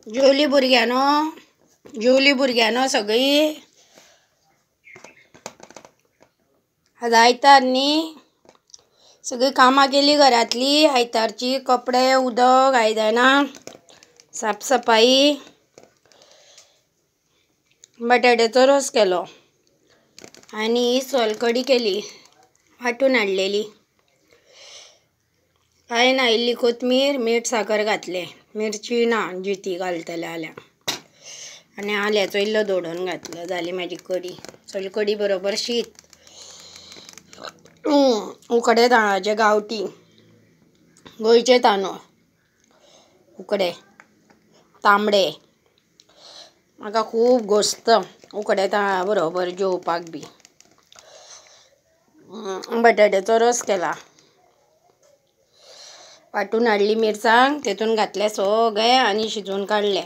जेवली भुरग्यानो सगळी. आज आयतार न्ही, सगळी कामां केली घरातली आयतारची. कपडे, उदक, आयदनां, साफसफाई. बटाट्याचो रोस केलो आनी सोलकडी केली, वांटून हाडलेली. कांय इल्ली कोथमीर, मीठ, साकर घातले. मिरची ना, जिती घालतले जाल्यार. आनी आल्याचो इल्लो दोडून घातलो. जाली म्हाजी कडी. सोलकडी बरोबर शीत. उकडे तांदळाचे गांवठी, गोंयचे तांदूळ उकडे तांबडे. म्हाका खूब घोस्त उकडे तांदळा बरोबर जेवपाक बी. बटाट्याचो रोस केला. वांटून हाडली मिरसांग, तेतून घातले सगळे आनी शिजोवन काडले.